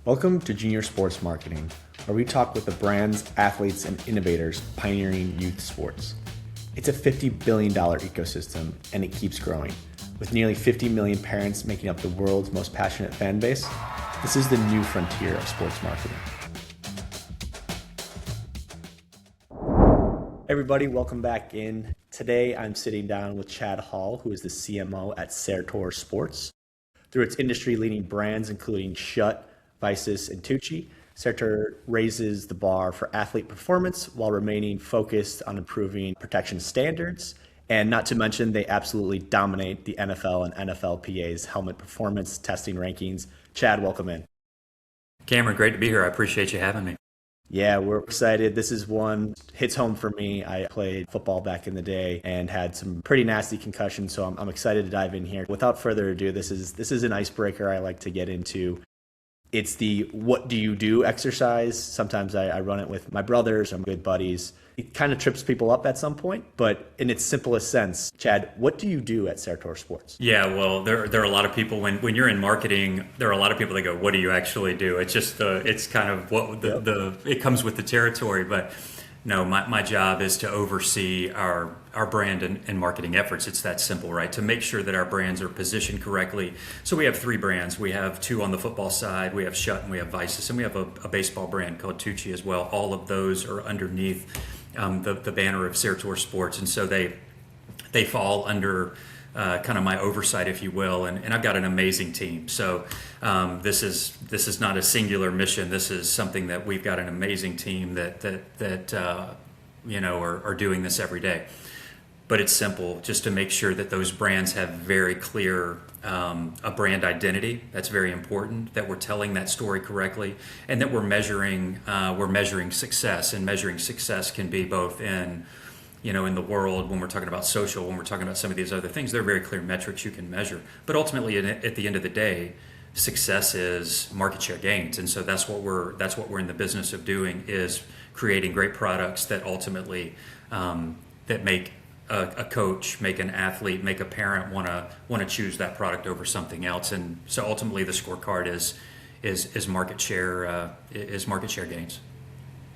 Welcome to Junior Sports Marketing, where we talk with the brands, athletes, and innovators pioneering youth sports. It's a $50 billion ecosystem, and it keeps growing. With nearly 50 million parents making up the world's most passionate fan base, this is the new frontier of sports marketing. Hey everybody, welcome back in. Today I'm sitting down with Chad Hall, who is the CMO at Certor Sports. Through its industry-leading brands, including Schutt, VICIS, and Tucci, Certor raises the bar for athlete performance while remaining focused on improving protection standards. And not to mention, they absolutely dominate the NFL and NFLPA's helmet performance testing rankings. Chad, welcome in. Cameron, great to be here. I appreciate you having me. Yeah, we're excited. This is one hits home for me. I played football back in the day and had some pretty nasty concussions, so I'm excited to dive in here. Without further ado, this is an icebreaker I like to get into. It's the what do you do exercise. Sometimes I run it with my brothers, I'm good buddies. It kind of trips people up at some point, but in its simplest sense, Chad, what do you do at Certor Sports? Yeah, well, there are a lot of people when you're in marketing, there are a lot of people that go, "What do you actually do?" It's just it's kind of what it comes with the territory. But no, my job is to oversee our brand and marketing efforts. It's that simple, right? To make sure that our brands are positioned correctly. So we have three brands. We have two on the football side. We have Schutt and we have VICIS, and we have a baseball brand called Tucci as well. All of those are underneath the banner of Certor Sports, and so they fall under kind of my oversight, if you will, and I've got an amazing team. So this is not a singular mission. This is something that we've got an amazing team that are doing this every day. But it's simple, just to make sure that those brands have very clear a brand identity. That's very important, that we're telling that story correctly, and that we're measuring success. And measuring success can be both in the world, when we're talking about social, when we're talking about some of these other things. There are very clear metrics you can measure. But ultimately, at the end of the day, success is market share gains, and so that's what we're in the business of doing, is creating great products that ultimately that make a coach, make an athlete, make a parent want to choose that product over something else. And so ultimately, the scorecard is market share gains.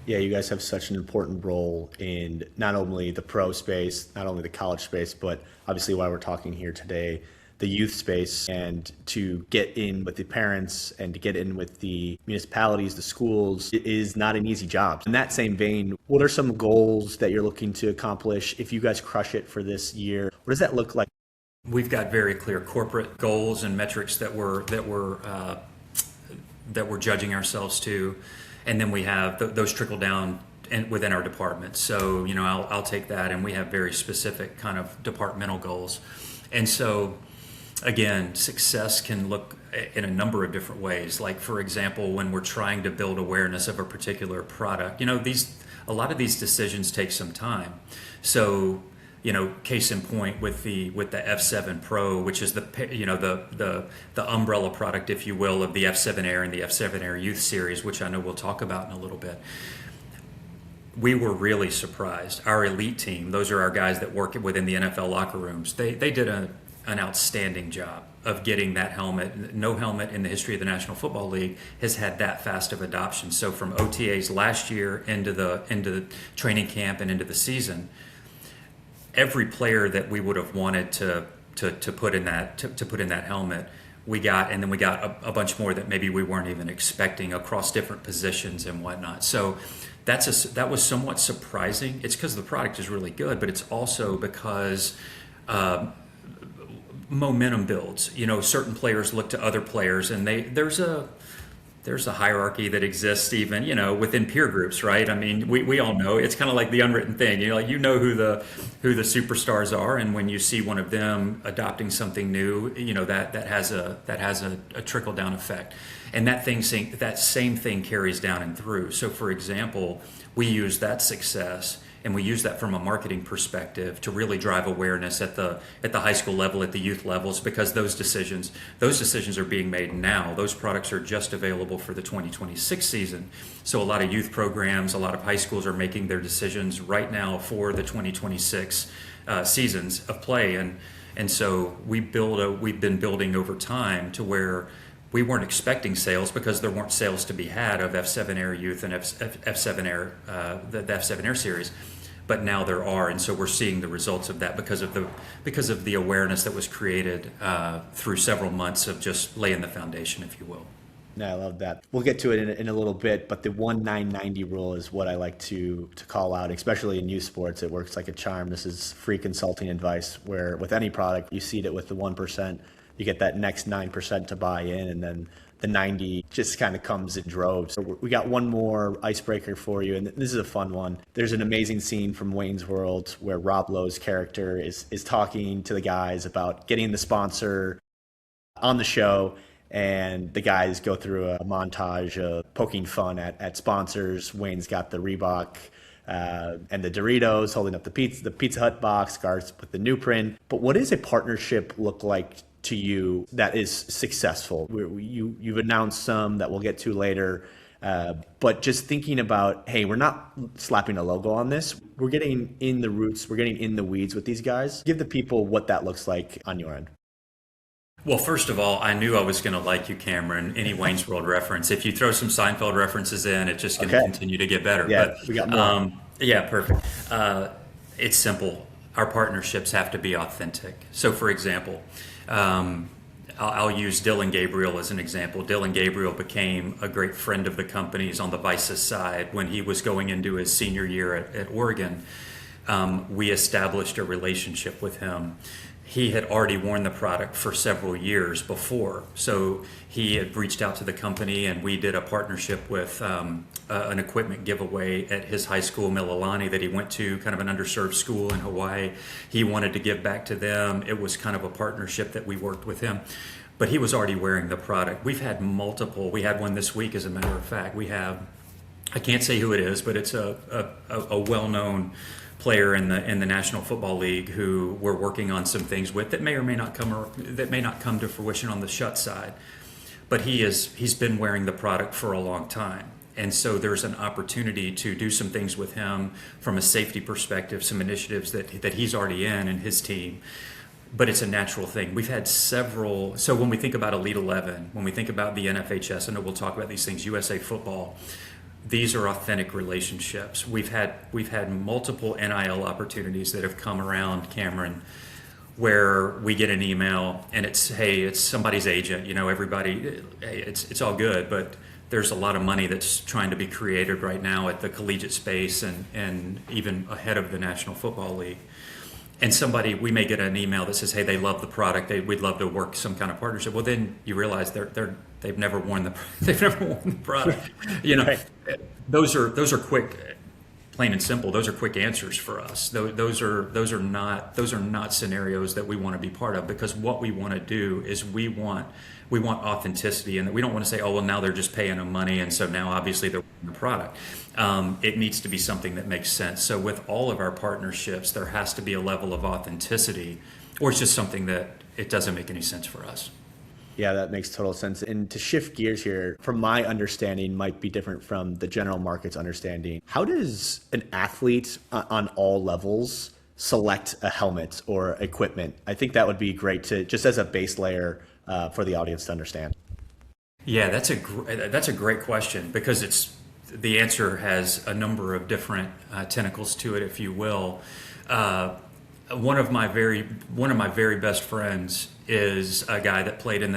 Yeah, you guys have such an important role in not only the pro space, not only the college space, but obviously why we're talking here today, the youth space, and to get in with the parents and to get in with the municipalities, the schools, is not an easy job. In that same vein, what are some goals that you're looking to accomplish if you guys crush it for this year? What does that look like? We've got very clear corporate goals and metrics that we're judging ourselves to. And then we have those trickle down within our department. So, I'll take that, and we have very specific kind of departmental goals. And so, again, success can look in a number of different ways. Like, for example, when we're trying to build awareness of a particular product, a lot of these decisions take some time. So, case in point with the F7 Pro, which is the umbrella product, if you will, of the F7 Air and the F7 Air Youth Series, which I know we'll talk about in a little bit. We were really surprised. Our elite team, those are our guys that work within the NFL locker rooms, they did an outstanding job of getting that helmet. No helmet in the history of the National Football League has had that fast of adoption. So from OTAs last year into the training camp and into the season, every player that we would have wanted to put in that helmet, we got, and then we got a bunch more that maybe we weren't even expecting across different positions and whatnot. So that was somewhat surprising. It's because the product is really good, but it's also because momentum builds. Certain players look to other players, and there's a hierarchy that exists even, within peer groups, right? I mean, we all know it's kind of like the unwritten thing. Who the superstars are, and when you see one of them adopting something new, that has a trickle down effect, and that same thing carries down and through. So, for example, we use that success, and we use that from a marketing perspective to really drive awareness at the high school level, at the youth levels, because those decisions are being made now. Those products are just available for the 2026 season. So a lot of youth programs, a lot of high schools are making their decisions right now for the 2026 seasons of play, and so we've been building over time to where we weren't expecting sales because there weren't sales to be had of F7 Air Youth and F7 Air, the F7 Air series. But now there are, and so we're seeing the results of that because of the awareness that was created through several months of just laying the foundation, if you will. No, I love that. We'll get to it in a little bit, but the 1-9-90 rule is what I like to call out, especially in youth sports. It works like a charm. This is free consulting advice where with any product, you seed it with the 1%, you get that next 9% to buy in, and then the 90 just kind of comes in droves. So we got one more icebreaker for you, and this is a fun one. There's an amazing scene from Wayne's World where Rob Lowe's character is talking to the guys about getting the sponsor on the show, and the guys go through a montage of poking fun at sponsors. Wayne's got the Reebok and the Doritos, holding up the Pizza Hut box, guards with the new print. But what does a partnership look like to you that is successful? You've announced some that we'll get to later, but just thinking about, hey, we're not slapping a logo on this. We're getting in the roots. We're getting in the weeds with these guys. Give the people what that looks like on your end. Well, first of all, I knew I was going to like you, Cameron. Any Wayne's World reference. If you throw some Seinfeld references in, it's just going to continue to get better. Yeah, but, we got more. Yeah, perfect. It's simple. Our partnerships have to be authentic. So, for example, I'll use Dylan Gabriel as an example. Dylan Gabriel became a great friend of the company's on the VICIS side when he was going into his senior year at Oregon. We established a relationship with him. He had already worn the product for several years before. So he had reached out to the company, and we did a partnership with an equipment giveaway at his high school, Mililani, that he went to, kind of an underserved school in Hawaii. He wanted to give back to them. It was kind of a partnership that we worked with him. But he was already wearing the product. We've had multiple. We had one this week, as a matter of fact. We have, I can't say who it is, but it's a well-known player in the National Football League who we're working on some things with that may or may not come to fruition on the Schutt side. But he's been wearing the product for a long time. And so there's an opportunity to do some things with him from a safety perspective, some initiatives that he's already in and his team. But it's a natural thing. We've had several. So when we think about Elite 11, when we think about the NFHS, I know we'll talk about these things, USA Football, these are authentic relationships. We've had multiple NIL opportunities that have come around, Cameron, where we get an email and it's, hey, it's somebody's agent. You know, everybody, hey, it's all good, but there's a lot of money that's trying to be created right now at the collegiate space and even ahead of the National Football League. And we may get an email that says, hey, they love the product. We'd love to work some kind of partnership. Well, then you realize they've never worn the product. You know, right. Those are quick, plain and simple. Those are quick answers for us. Those are not scenarios that we want to be part of, because what we want to do is we want authenticity, and we don't want to say, oh, well, now they're just paying them money, and so now obviously they're wearing the product. It needs to be something that makes sense. So with all of our partnerships, there has to be a level of authenticity, or it's just something that it doesn't make any sense for us. Yeah, that makes total sense. And to shift gears here, from my understanding, might be different from the general market's understanding. How does an athlete on all levels select a helmet or equipment? I think that would be great to, just as a base layer for the audience to understand. Yeah, that's a great question, because the answer has a number of different tentacles to it, if you will. One of my very best friends is a guy that played in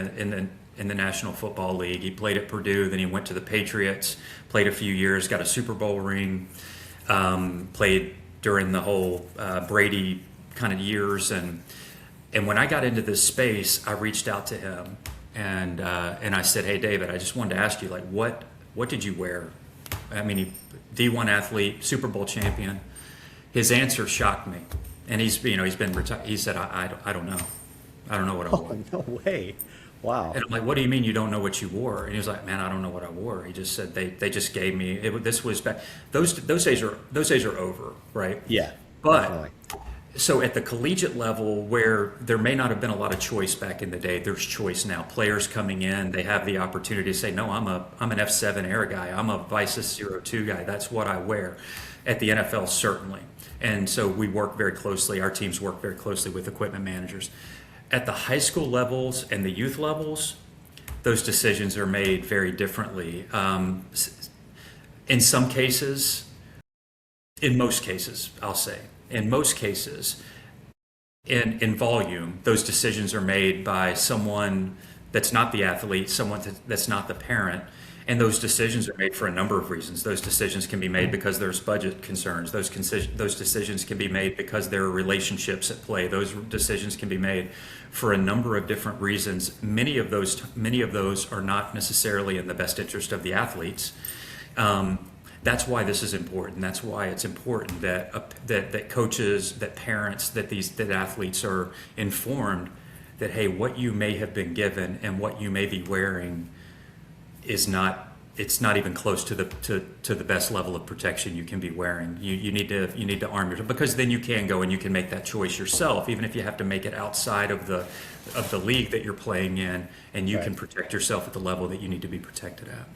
the National Football League. He played at Purdue, then he went to the Patriots, played a few years, got a Super Bowl ring, played during the whole Brady kind of years, and when I got into this space, I reached out to him and I said, hey, David, I just wanted to ask you, like, what did you wear? I mean, D1 athlete, Super Bowl champion. His answer shocked me. And he's been retired. He said, I don't know. I don't know what I wore. Oh, no way. Wow. And I'm like, what do you mean you don't know what you wore? And he was like, man, I don't know what I wore. He just said they just gave me this was back. Those days are over, right? Yeah. But definitely. So at the collegiate level, where there may not have been a lot of choice back in the day, there's choice now. Players coming in, they have the opportunity to say, no, I'm an F7 Air guy. I'm a VICIS 02 guy. That's what I wear. At the NFL, certainly. And so we work very closely. Our teams work very closely with equipment managers. At the high school levels and the youth levels, those decisions are made very differently. In some cases, in most cases, I'll say, in most cases, in volume, those decisions are made by someone that's not the athlete, someone that's not the parent. And those decisions are made for a number of reasons. Those decisions can be made because there's budget concerns. Those decisions can be made because there are relationships at play. Those decisions can be made for a number of different reasons. Many of those are not necessarily in the best interest of the athletes. That's why this is important. That's why it's important that coaches, that parents, that athletes are informed that, hey, what you may have been given and what you may be wearing it's not even close to the best level of protection you can be wearing. You need to arm yourself, because then you can go and you can make that choice yourself, even if you have to make it outside of the league that you're playing in, and you can protect yourself at the level that you need to be protected at.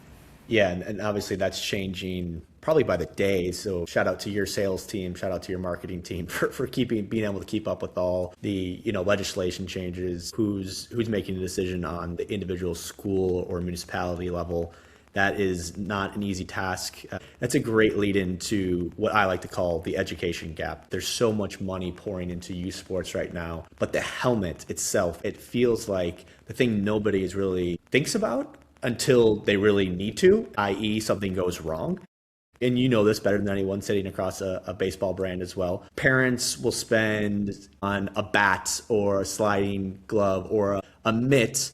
Yeah, and obviously that's changing probably by the day. So shout out to your sales team, shout out to your marketing team for being able to keep up with all the legislation changes, who's making the decision on the individual school or municipality level. That is not an easy task. That's a great lead into what I like to call the education gap. There's so much money pouring into youth sports right now, but the helmet itself, it feels like the thing nobody is really thinks about until they really need to, i.e. something goes wrong. And you know this better than anyone sitting across a baseball brand as well. Parents will spend on a bat or a sliding glove or a mitt,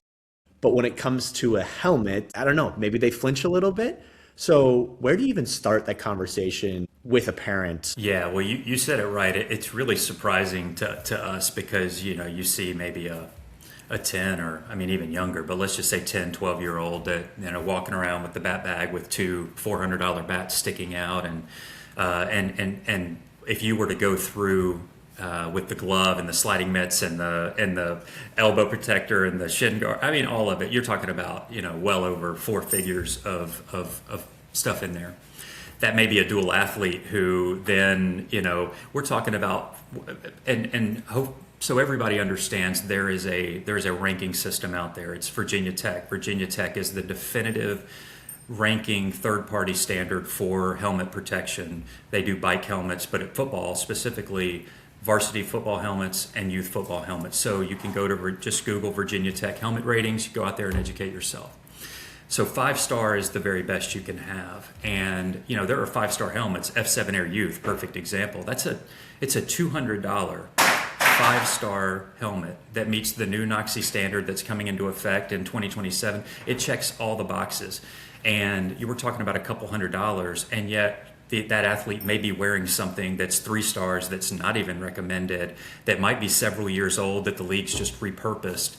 but when it comes to a helmet, I don't know, maybe they flinch a little bit. So where do you even start that conversation with a parent? Yeah, well, you said it right. It's really surprising to us because, you see maybe a 10 or, I mean, even younger, but let's just say 10, 12-year-old that, walking around with the bat bag with two $400 bats sticking out. And if you were to go through with the glove and the sliding mitts and the elbow protector and the shin guard, I mean, all of it, you're talking about, well over four figures of stuff in there. That may be a dual athlete who then, we're talking about, and hope, so everybody understands there is a ranking system out there. It's Virginia Tech. Virginia Tech is the definitive ranking third-party standard for helmet protection. They do bike helmets, but at football specifically, varsity football helmets and youth football helmets. So you can go to just Google Virginia Tech helmet ratings. You go out there and educate yourself. So 5-star is the very best you can have, and there are 5-star helmets. F7 Air Youth, perfect example. It's a $200 5-star helmet that meets the new NOxy standard that's coming into effect in 2027. It checks all the boxes, and you were talking about a couple $100, and yet that athlete may be wearing something that's 3 stars that's not even recommended, that might be several years old, that the league's just repurposed.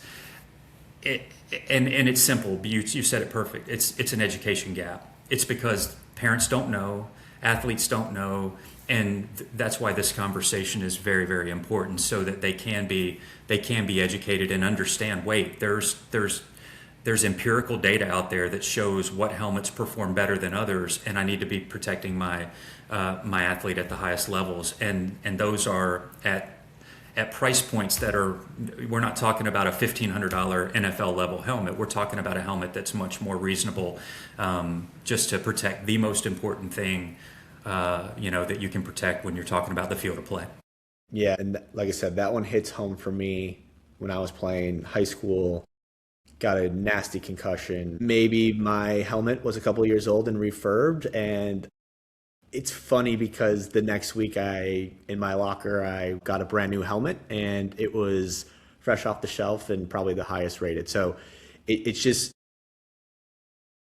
And it's simple. You said it perfect. It's an education gap. It's because parents don't know, athletes don't know, and that's why this conversation is very, very important, so that they can be educated and understand. Wait, there's empirical data out there that shows what helmets perform better than others, and I need to be protecting my athlete at the highest levels, and those are at price points that are, we're not talking about a $1,500 NFL level helmet. We're talking about a helmet that's much more reasonable, just to protect the most important thing, that you can protect when you're talking about the field of play. Yeah, and like I said, that one hits home for me when I was playing high school. Got a nasty concussion. Maybe my helmet was a couple of years old and refurbed, and it's funny because the next week in my locker, I got a brand new helmet, and it was fresh off the shelf and probably the highest rated. So it's just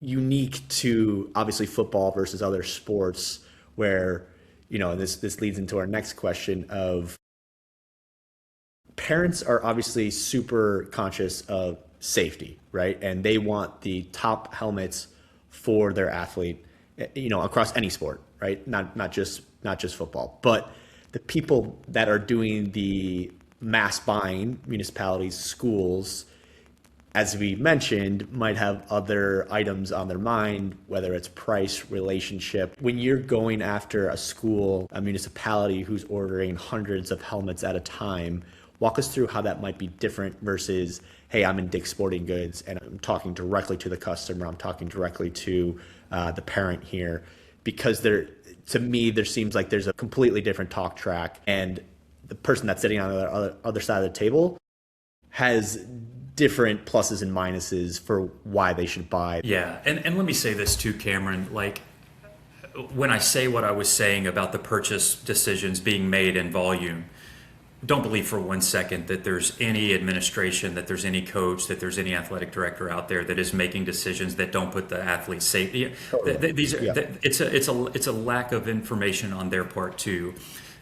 unique to obviously football versus other sports where, and this leads into our next question of parents are obviously super conscious of safety, right? And they want the top helmets for their athlete, across any sport, right? Not just football, but the people that are doing the mass buying, municipalities, schools, as we mentioned, might have other items on their mind, whether it's price, relationship. When you're going after a school, a municipality who's ordering hundreds of helmets at a time, Walk us through how that might be different versus, hey, I'm in Dick's Sporting Goods and I'm talking directly to the customer. I'm talking directly to the parent here, because to me, there seems like there's a completely different talk track, and the person that's sitting on the other side of the table has different pluses and minuses for why they should buy. Yeah, and let me say this too, Cameron. Like, when I say what I was saying about the purchase decisions being made in volume, don't believe for one second that there's any administration, that there's any coach, that there's any athletic director out there that is making decisions that don't put the athlete's safety. Totally. It's a lack of information on their part too.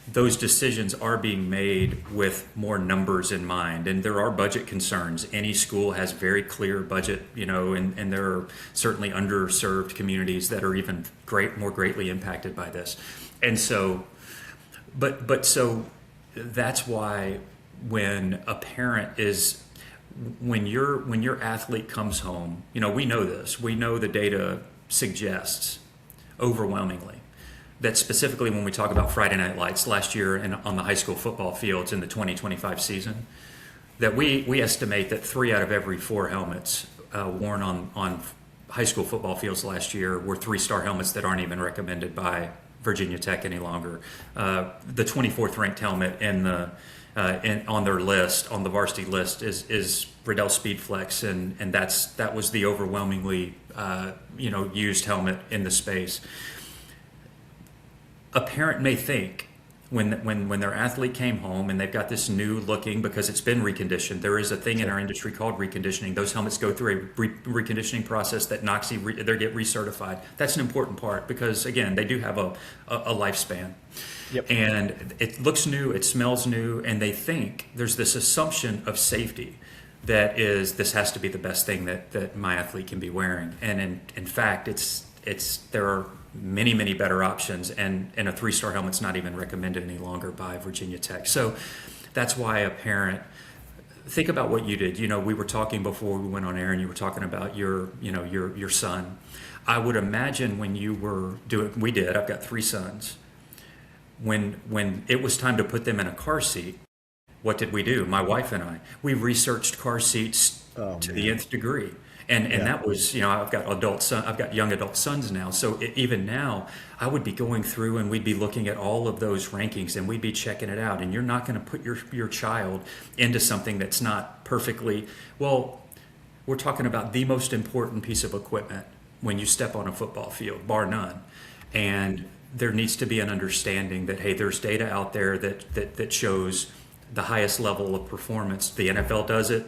Those decisions are being made with more numbers in mind, and there are budget concerns. Any school has very clear budget, and there are certainly underserved communities that are even more greatly impacted by this. And so, but so that's why when a parent is, when your athlete comes home, we know this. We know the data suggests overwhelmingly that specifically when we talk about Friday Night Lights last year and on the high school football fields in the 2025 season, that we estimate that 3 out of every 4 helmets worn on high school football fields last year were 3-star helmets that aren't even recommended by Virginia Tech any longer. The 24th ranked helmet on their list, on the varsity list, is Riddell Speedflex, and that was the overwhelmingly used helmet in the space. A parent may think when their athlete came home and they've got this new looking, because it's been reconditioned. There is a thing in our industry called reconditioning. Those helmets go through a reconditioning process that NOXI, they get recertified. That's an important part because, again, they do have a lifespan. Yep. And it looks new, it smells new, and they think there's this assumption of safety that is, this has to be the best thing that my athlete can be wearing. And in fact, there are many, many better options, and a 3-star helmet's not even recommended any longer by Virginia Tech. So that's why a parent, think about what you did. We were talking before we went on air, and you were talking about your son. I would imagine when you were I've got 3 sons. When it was time to put them in a car seat, what did we do? My wife and I, we researched car seats to the nth degree. And that was, I've got young adult sons now. So even now, I would be going through and we'd be looking at all of those rankings and we'd be checking it out. And you're not going to put your child into something that's not perfectly, well, we're talking about the most important piece of equipment when you step on a football field, bar none. And there needs to be an understanding that, hey, there's data out there that shows the highest level of performance. The NFL does it.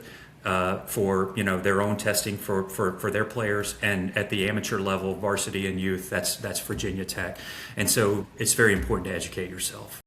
For their own testing for their players, and at the amateur level, varsity and youth, that's Virginia Tech, and so it's very important to educate yourself.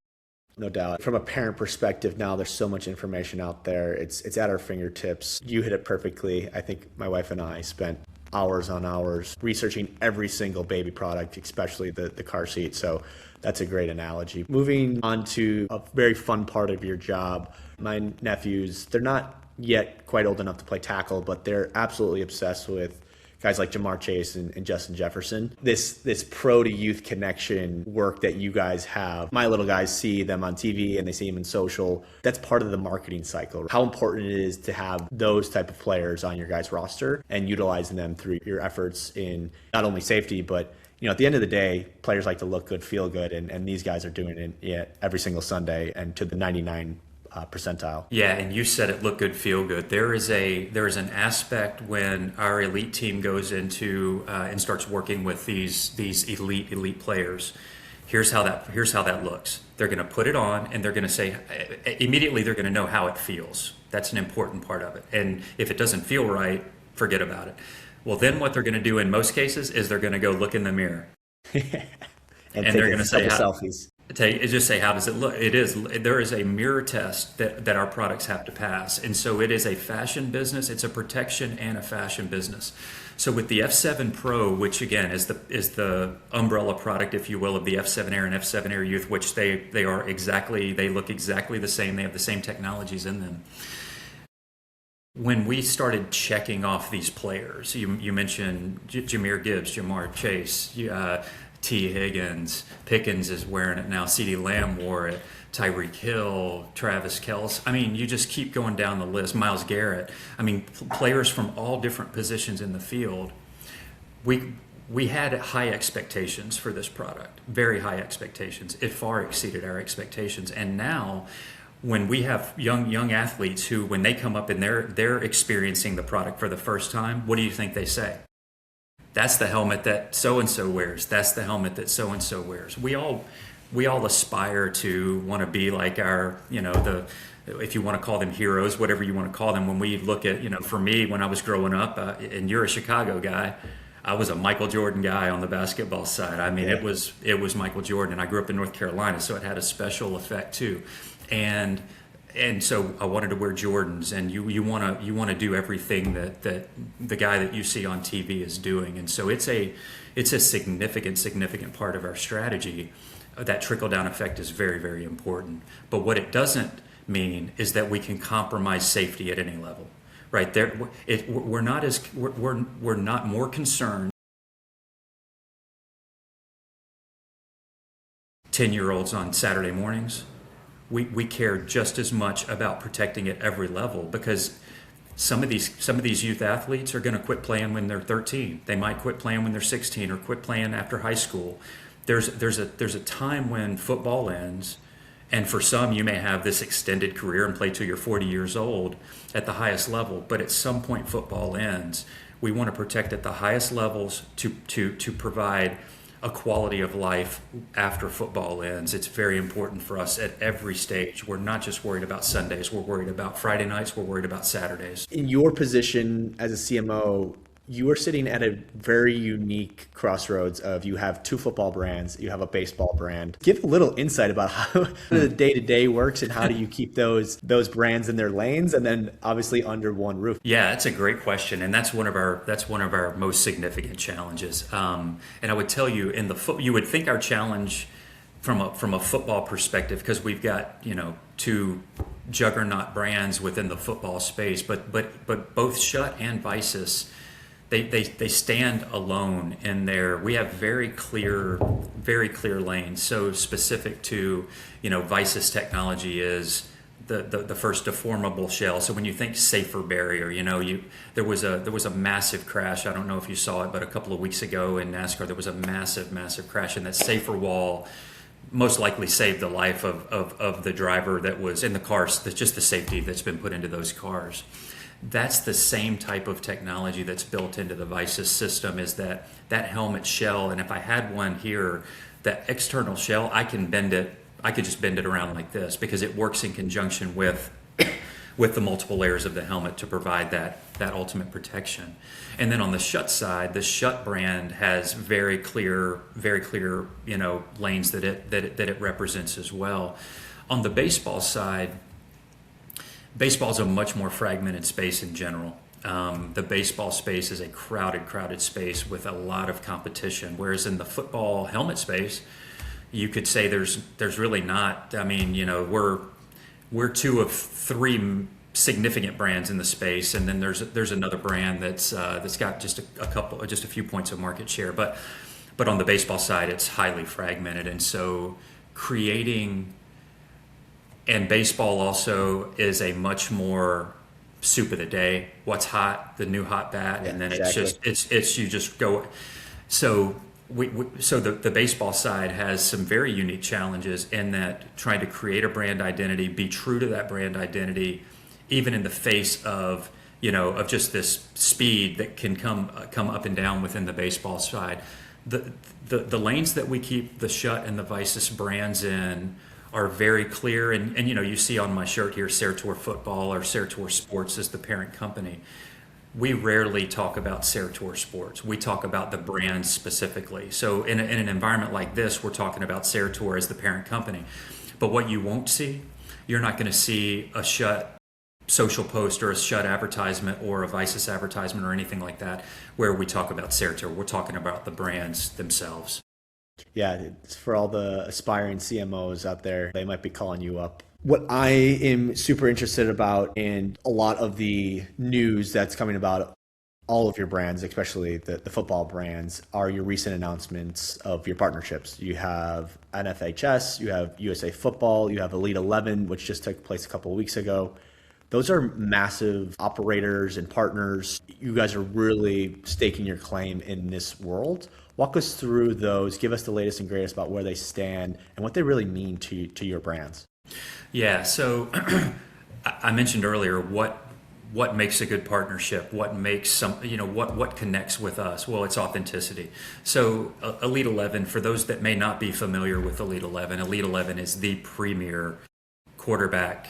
No doubt. From a parent perspective, now there's so much information out there. It's at our fingertips. You hit it perfectly. I think my wife and I spent hours on hours researching every single baby product, especially the car seat. So that's a great analogy. Moving on to a very fun part of your job. My nephews, they're not yet quite old enough to play tackle, but they're absolutely obsessed with guys like Jamar Chase and Justin Jefferson. This pro to youth connection work that you guys have, my little guys see them on TV and they see them in social. That's part of the marketing cycle. How important it is to have those type of players on your guys' roster and utilizing them through your efforts in not only safety, but at the end of the day, players like to look good, feel good, and these guys are doing it every single Sunday and to the 99 percentile. Yeah, and you said it, look good, feel good. There is an aspect when our elite team goes into and starts working with these elite players. Here's how that looks. They're going to put it on and they're going to say immediately they're going to know how it feels. That's an important part of it. And if it doesn't feel right, forget about it. Well, then what they're going to do in most cases is they're going to go look in the mirror and they're going to say selfies. Just say, how does it look? There is a mirror test that our products have to pass. And so it is a fashion business. It's a protection and a fashion business. So with the F7 Pro, which again is the umbrella product, if you will, of the F7 Air and F7 Air Youth, which they look exactly the same. They have the same technologies in them. When we started checking off these players, you mentioned Jahmyr Gibbs, Jamar Chase, T. Higgins, Pickens is wearing it now, CeeDee Lamb wore it, Tyreek Hill, Travis Kelce. I mean, you just keep going down the list. Myles Garrett. I mean, players from all different positions in the field. We had high expectations for this product, very high expectations. It far exceeded our expectations. And now, when we have young athletes who, when they come up and they're experiencing the product for the first time, what do you think they say? That's the helmet that so and so wears. That's the helmet that so and so wears. We all aspire to want to be like our, if you want to call them heroes, whatever you want to call them. When we look at, for me, when I was growing up, and you're a Chicago guy, I was a Michael Jordan guy on the basketball side. I mean, it was Michael Jordan, and I grew up in North Carolina, so it had a special effect too. And so I wanted to wear Jordans, and you want to do everything that the guy that you see on TV is doing. And so it's a significant part of our strategy. That trickle-down effect is very, very important. But what it doesn't mean is that we can compromise safety at any level. Right there, we're not more concerned 10-year-olds on Saturday mornings. We care just as much about protecting at every level, because some of these youth athletes are going to quit playing when they're 13. They might quit playing when they're 16 or quit playing after high school. There's a time when football ends. And for some, you may have this extended career and play till you're 40 years old at the highest level. But at some point, football ends. We want to protect at the highest levels to provide a quality of life after football ends. It's very important for us at every stage. We're not just worried about Sundays. We're worried about Friday nights. We're worried about Saturdays. In your position as a CMO, you are sitting at a very unique crossroads of, you have two football brands, you have a baseball brand. Give a little insight about how the day-to-day works, and how do you keep those brands in their lanes, and then obviously under one roof? Yeah, that's a great question, and that's one of our most significant challenges. And I would tell you, you would think our challenge from a football perspective, because we've got two juggernaut brands within the football space, but both Schutt and VICIS, they stand alone in there. We have very clear lanes. So specific to, VICIS technology is the first deformable shell. So when you think safer barrier, there was a massive crash. I don't know if you saw it, but a couple of weeks ago in NASCAR, there was a massive crash, and that safer wall most likely saved the life of the driver that was in the cars. That's just the safety that's been put into those cars. That's the same type of technology that's built into the VICIS system, is that helmet shell. And if I had one here, that external shell, I could just bend it around like this, because it works in conjunction with the multiple layers of the helmet to provide that ultimate protection. And then on the Schutt side, the Schutt brand has very clear lanes that it represents as well. On the baseball side, baseball is a much more fragmented space in general. The baseball space is a crowded space with a lot of competition, whereas in the football helmet space, you could say there's really not. I mean, we're two of three significant brands in the space, and then there's another brand that's got just a few points of market share. But on the baseball side, it's highly fragmented, and so creating. And baseball also is a much more soup of the day. What's hot, the new hot bat, and then exactly. it's you just go. So the baseball side has some very unique challenges in that, trying to create a brand identity, be true to that brand identity, even in the face of just this speed that can come up and down within the baseball side. The lanes that we keep the Schutt and the VICIS brands in are very clear, and you see on my shirt here, Certor Football or Certor Sports is the parent company. We rarely talk about Certor Sports. We talk about the brand specifically. So in an environment like this, we're talking about Certor as the parent company. But what you won't see, you're not going to see a Schutt social post or a Schutt advertisement or a VICIS advertisement or anything like that where we talk about Certor. We're talking about the brands themselves. Yeah, it's for all the aspiring CMOs out there, they might be calling you up. What I am super interested about, and a lot of the news that's coming about all of your brands, especially the football brands, are your recent announcements of your partnerships. You have NFHS, you have USA Football, you have Elite 11, which just took place a couple of weeks ago. Those are massive operators and partners. You guys are really staking your claim in this world. Walk us through those. Give us the latest and greatest about where they stand and what they really mean to your brands. Yeah, so I mentioned earlier what makes a good partnership, what makes what connects with us. Well, it's authenticity. So Elite 11, for those that may not be familiar with Elite 11, Elite 11 is the premier quarterback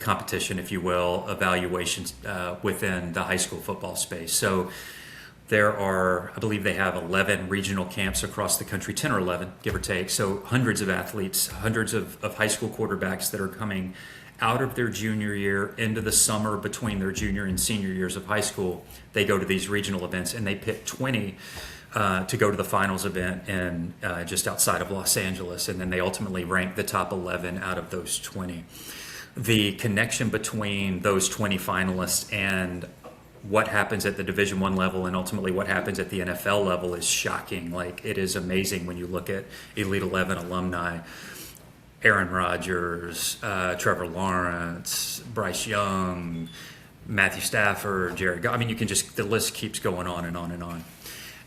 competition, if you will, evaluations within the high school football space. So there are, I believe they have 11 regional camps across the country, 10 or 11, give or take. So hundreds of athletes, hundreds of high school quarterbacks that are coming out of their junior year into the summer between their junior and senior years of high school. They go to these regional events and they pick 20 to go to the finals event in just outside of Los Angeles. And then they ultimately rank the top 11 out of those 20. The connection between those 20 finalists and what happens at the Division I level and ultimately what happens at the NFL level is shocking. Like, it is amazing when you look at Elite 11 alumni. Aaron Rodgers, Trevor Lawrence, Bryce Young, Matthew Stafford, Jared Goff. I mean, the list keeps going on and on and on.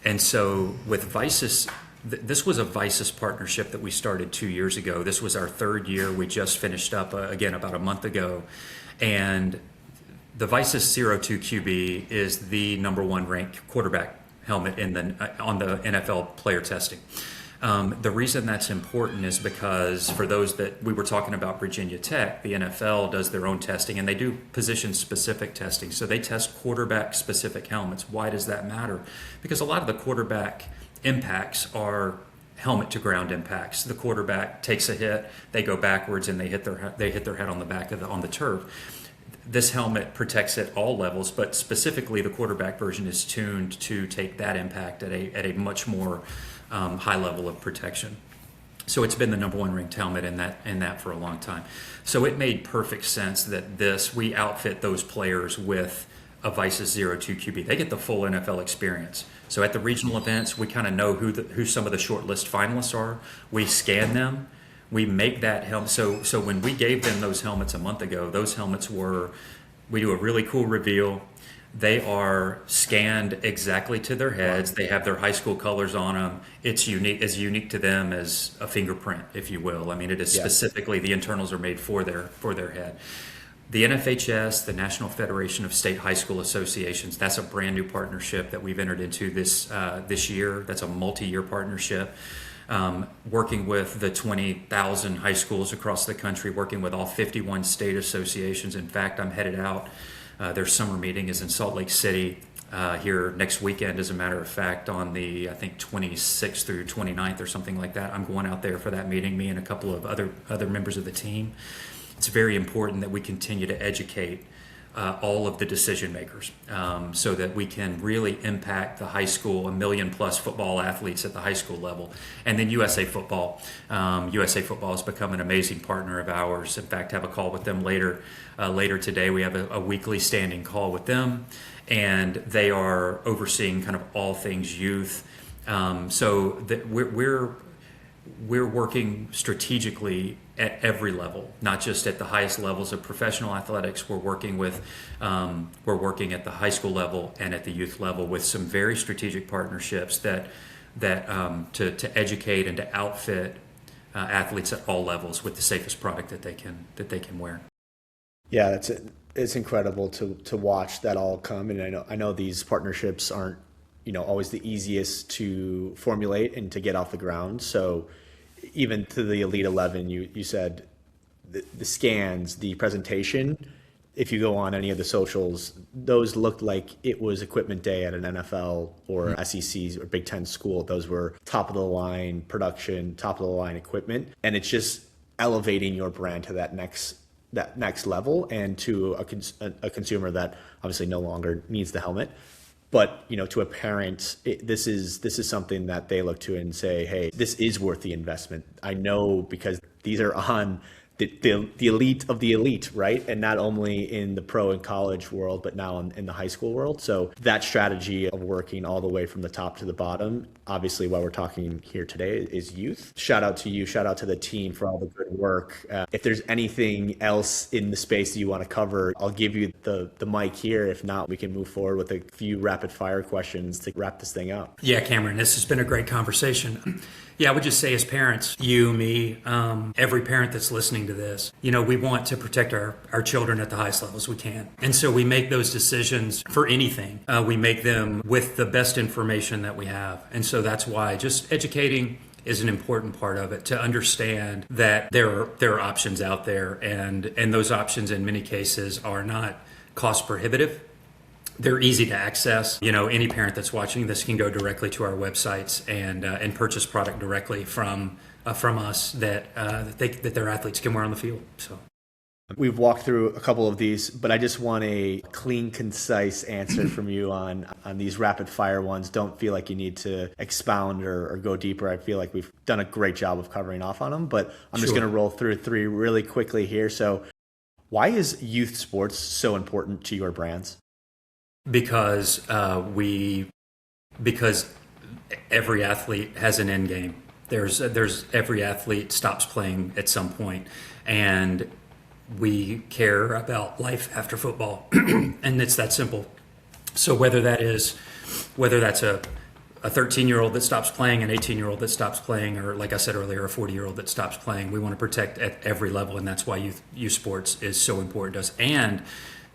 And so with VICIS, this was a VICIS partnership that we started 2 years ago. This was our third year. We just finished up, again, about a month ago. And the VICIS 02 QB is the number one ranked quarterback helmet on the NFL player testing. The reason that's important is because for those that we were talking about Virginia Tech, the NFL does their own testing and they do position-specific testing. So they test quarterback-specific helmets. Why does that matter? Because a lot of the quarterback impacts are helmet-to-ground impacts. The quarterback takes a hit, they go backwards, and they hit their head on the back of on the turf. This helmet protects at all levels, but specifically the quarterback version is tuned to take that impact at a much more high level of protection. So it's been the number one ranked helmet in that for a long time. So it made perfect sense that we outfit those players with a VICIS 02 QB. They get the full NFL experience. So at the regional events, we kind of know who some of the short list finalists are. We scan them. We make that helmet. So when we gave them those helmets a month ago, those helmets we do a really cool reveal. They are scanned exactly to their heads. They have their high school colors on them. It's as unique to them as a fingerprint, if you will. I mean, it is specifically, the internals are made for their head. The NFHS, the National Federation of State High School Associations, that's a brand new partnership that we've entered into this year. That's a multi-year partnership. Working with the 20,000 high schools across the country, working with all 51 state associations. In fact, I'm headed out. Their summer meeting is in Salt Lake City here next weekend, as a matter of fact, on the, I think, 26th through 29th or something like that. I'm going out there for that meeting, me and a couple of other members of the team. It's very important that we continue to educate all of the decision makers so that we can really impact the high school, 1 million plus football athletes at the high school level. And then USA Football. USA Football has become an amazing partner of ours. In fact, have a call with them later today. We have a weekly standing call with them, and they are overseeing kind of all things youth. So that we're working strategically at every level, not just at the highest levels of professional athletics. We're working at the high school level and at the youth level with some very strategic partnerships to educate and to outfit athletes at all levels with the safest product that they can wear. Yeah, it's incredible to watch that all come. And I know these partnerships aren't always the easiest to formulate and to get off the ground. So even to the Elite 11, you said the scans, the presentation, if you go on any of the socials, those looked like it was equipment day at an NFL or SEC or Big Ten school. Those were top of the line production, top of the line equipment. And it's just elevating your brand to that next level, and to a consumer that obviously no longer needs the helmet. But to a parent, this is something that they look to and say, "Hey, this is worth the investment." I know, because these are on the elite of the elite, right? And not only in the pro and college world, but now in the high school world. So that strategy of working all the way from the top to the bottom, obviously why we're talking here today is youth. Shout out to you, shout out to the team for all the good work. If there's anything else in the space that you want to cover, I'll give you the mic here. If not, we can move forward with a few rapid fire questions to wrap this thing up. Yeah, Cameron, this has been a great conversation. Yeah, I would just say as parents, you, me, every parent that's listening to this, we want to protect our children at the highest levels we can. And so we make those decisions for anything. We make them with the best information that we have. And so that's why just educating is an important part of it, to understand that there are options out there, and those options in many cases are not cost prohibitive. They're easy to access. Any parent that's watching this can go directly to our websites and purchase product directly from us that their athletes can wear on the field. So we've walked through a couple of these, but I just want a clean, concise answer from you on these rapid fire ones. Don't feel like you need to expound or go deeper. I feel like we've done a great job of covering off on them, but I'm just going to roll through three really quickly here. So why is youth sports so important to your brands? Because every athlete has an end game. There's every athlete stops playing at some point, and we care about life after football, and it's that simple. So whether that's a 13-year-old that stops playing, an 18-year-old that stops playing, or like I said earlier, a 40-year-old that stops playing, we want to protect at every level, and that's why youth sports is so important to us. And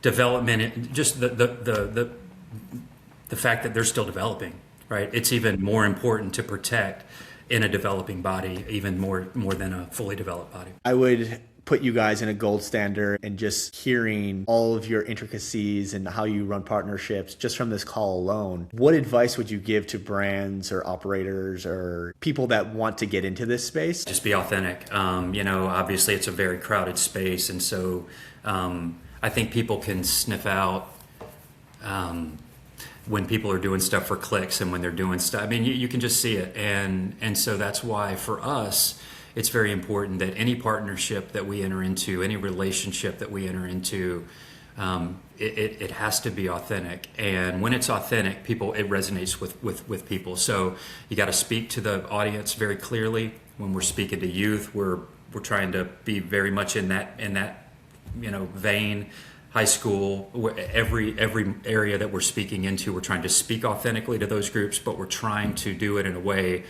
development, just the fact that they're still developing, right? It's even more important to protect in a developing body, even more than a fully developed body. I would put you guys in a gold standard, and just hearing all of your intricacies and how you run partnerships just from this call alone. What advice would you give to brands or operators or people that want to get into this space? Just be authentic. Obviously it's a very crowded space, and so I think people can sniff out when people are doing stuff for clicks and when they're doing stuff. I mean, you can just see it. And so that's why for us, it's very important that any partnership that we enter into, any relationship that we enter into, it has to be authentic. And when it's authentic, it resonates with people. So you got to speak to the audience very clearly. When we're speaking to youth, we're trying to be very much in that vein. High school, every area that we're speaking into, we're trying to speak authentically to those groups, but we're trying to do it in a way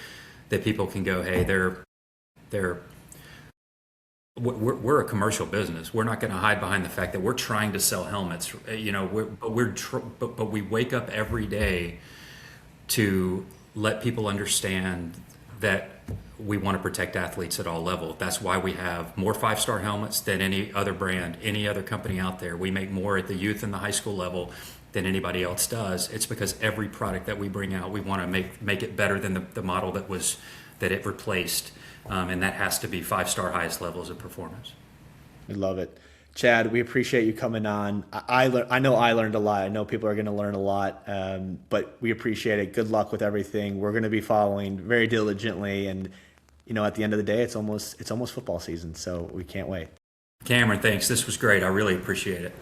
that people can go, hey, we're a commercial business. We're not going to hide behind the fact that we're trying to sell helmets, but we wake up every day to let people understand that we want to protect athletes at all levels. That's why we have more 5-star helmets than any other brand, any other company out there. We make more at the youth and the high school level than anybody else does. It's because every product that we bring out, we want to make it better than the model that it replaced. And that has to be 5-star highest levels of performance. I love it. Chad, we appreciate you coming on. I know I learned a lot. I know people are going to learn a lot, but we appreciate it. Good luck with everything. We're going to be following very diligently, and at the end of the day, it's almost football season, so we can't wait. Cameron, thanks. This was great. I really appreciate it.